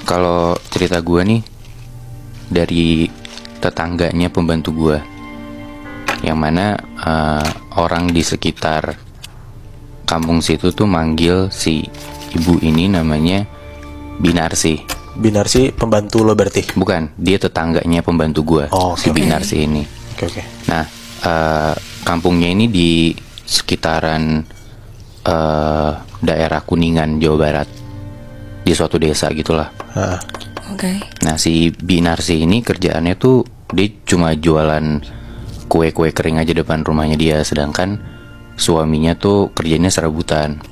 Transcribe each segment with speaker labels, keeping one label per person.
Speaker 1: Kalau cerita gue nih dari tetangganya pembantu gue, yang mana orang di sekitar kampung situ tuh manggil si ibu ini namanya Binarsi.
Speaker 2: Binarsi pembantu lo berarti?
Speaker 1: Bukan, dia tetangganya pembantu gue. Si Binarsi ini.
Speaker 2: Oke.
Speaker 1: Nah, kampungnya ini di sekitaran daerah Kuningan, Jawa Barat, di suatu desa gitulah. Nah, si Binarsi ini kerjaannya tuh dia cuma jualan kue-kue kering aja depan rumahnya dia, sedangkan suaminya tuh kerjanya serabutan.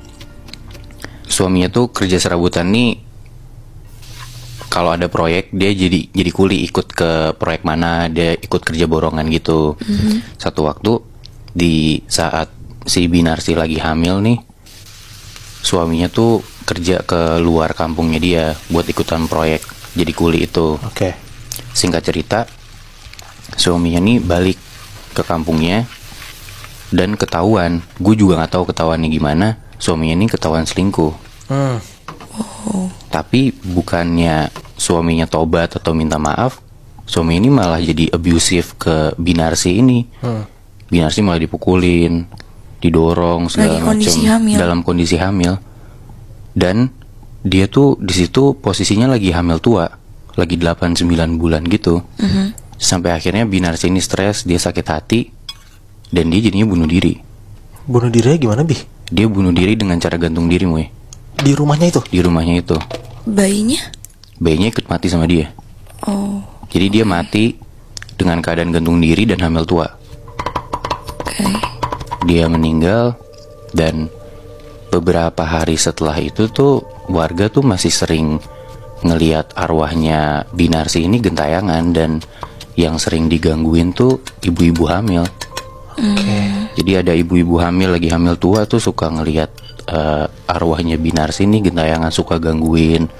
Speaker 1: Suaminya tuh kerja serabutan nih, kalau ada proyek dia jadi kuli, ikut ke proyek mana, dia ikut kerja borongan gitu. Satu waktu di saat si Binarsi lagi hamil nih, suaminya tuh kerja ke luar kampungnya dia buat ikutan proyek jadi kuli itu. Singkat cerita, suaminya nih balik ke kampungnya dan ketahuan, gue juga nggak tahu ketahuannya gimana, suaminya ini ketahuan selingkuh. Tapi bukannya suaminya tobat atau minta maaf, suami ini malah jadi abusive ke Binarsi ini. Binarsi malah dipukulin, didorong segala macam dalam kondisi hamil. Dan dia tuh di situ posisinya lagi hamil tua, lagi 8-9 bulan gitu. Sampai akhirnya Binarsi ini stres, dia sakit hati, dan dia jadinya bunuh diri.
Speaker 2: Bunuh dirinya gimana, Bi?
Speaker 1: Dia bunuh diri dengan cara gantung diri, Moy.
Speaker 2: Di rumahnya itu?
Speaker 1: Di rumahnya itu.
Speaker 3: Bayinya?
Speaker 1: Bayinya ikut mati sama dia. Jadi dia mati dengan keadaan gantung diri dan hamil tua. Dia meninggal, dan beberapa hari setelah itu tuh warga tuh masih sering ngelihat arwahnya Binarsi ini gentayangan, dan yang sering digangguin tuh ibu-ibu hamil. Jadi ada ibu-ibu hamil lagi hamil tua tuh suka ngelihat arwahnya Binarsi ini gentayangan, suka gangguin.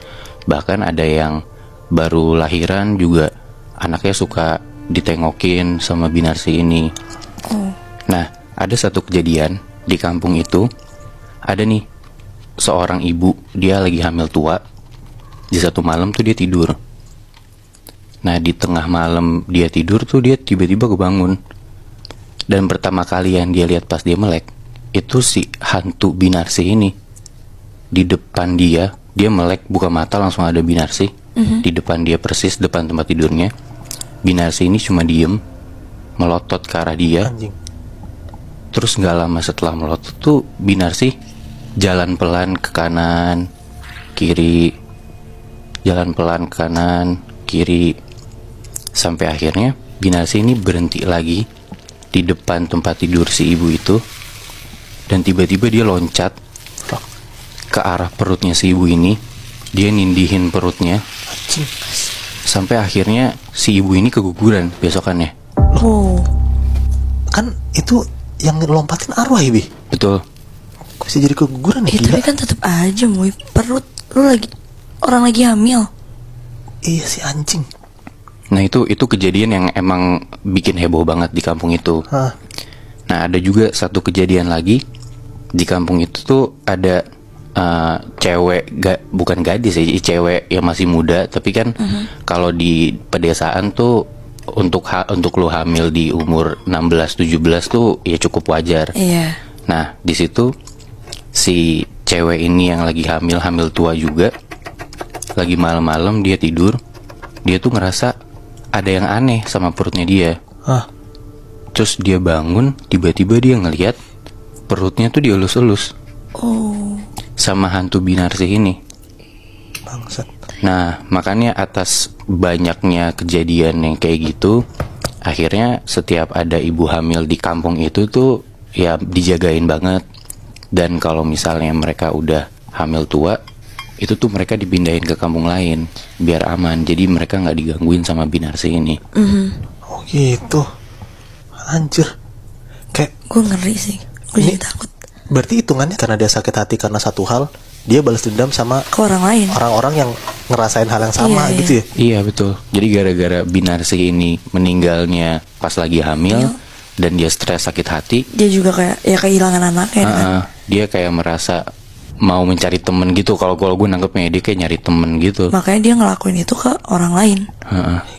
Speaker 1: Bahkan ada yang baru lahiran juga anaknya suka ditengokin sama Binarsi ini. Nah, ada satu kejadian di kampung itu, ada nih seorang ibu, dia lagi hamil tua. Di satu malam tuh dia tidur. Nah, di tengah malam dia tidur tuh dia tiba-tiba kebangun. Dan pertama kali yang dia lihat pas dia melek, itu si hantu Binarsi ini. Di depan dia melek, buka mata langsung ada Binarsi. Di depan dia persis, depan tempat tidurnya. Binarsi ini cuma diem, melotot ke arah dia. Terus gak lama setelah melotot tuh Binarsi jalan pelan ke kanan, kiri, jalan pelan ke kanan, kiri, sampai akhirnya Binarsi ini berhenti lagi di depan tempat tidur si ibu itu. Dan tiba-tiba dia loncat ke arah perutnya si ibu ini. Dia nindihin perutnya sampai akhirnya si ibu ini keguguran besokannya.
Speaker 2: Kan itu yang lompatin arwah ya, Bi?
Speaker 1: Betul.
Speaker 2: Kok bisa jadi keguguran ya?
Speaker 3: Tapi kan tetap aja, Moy, perut lu lagi, orang lagi hamil.
Speaker 2: Iya sih, anjing.
Speaker 1: Nah itu kejadian yang emang bikin heboh banget di kampung itu. Nah, ada juga satu kejadian lagi di kampung itu tuh, ada cewek, bukan gadis ya, cewek yang masih muda. Tapi kan kalau di pedesaan tuh untuk lu hamil di umur 16-17 tuh ya cukup wajar. Nah, di situ si cewek ini yang lagi hamil tua juga, lagi malam-malam dia tidur, dia tuh ngerasa ada yang aneh sama perutnya dia. Terus dia bangun, tiba-tiba dia ngelihat perutnya tuh dielus-elus sama hantu Binarsi ini.
Speaker 2: Bangsat.
Speaker 1: Nah, makanya atas banyaknya kejadian yang kayak gitu, akhirnya setiap ada ibu hamil di kampung itu tuh ya dijagain banget. Dan kalau misalnya mereka udah hamil tua, itu tuh mereka dipindahin ke kampung lain biar aman. Jadi mereka nggak digangguin sama Binarsi ini.
Speaker 2: Oh gitu. Anjir. Kayak
Speaker 3: gue ngeri sih. Gue jadi takut.
Speaker 2: Berarti hitungannya karena dia sakit hati karena satu hal, dia balas dendam sama
Speaker 3: ke orang lain,
Speaker 2: orang-orang yang ngerasain hal yang sama gitu ya.
Speaker 1: Iya betul. Jadi gara-gara Binarsi ini meninggalnya pas lagi hamil, dan dia stres sakit hati,
Speaker 3: dia juga kayak ya kehilangan anaknya.
Speaker 1: dia kayak merasa mau mencari temen gitu. Kalau gue nangkepnya dia kayak nyari temen gitu.
Speaker 3: Makanya dia ngelakuin itu ke orang lain.
Speaker 1: Heeh.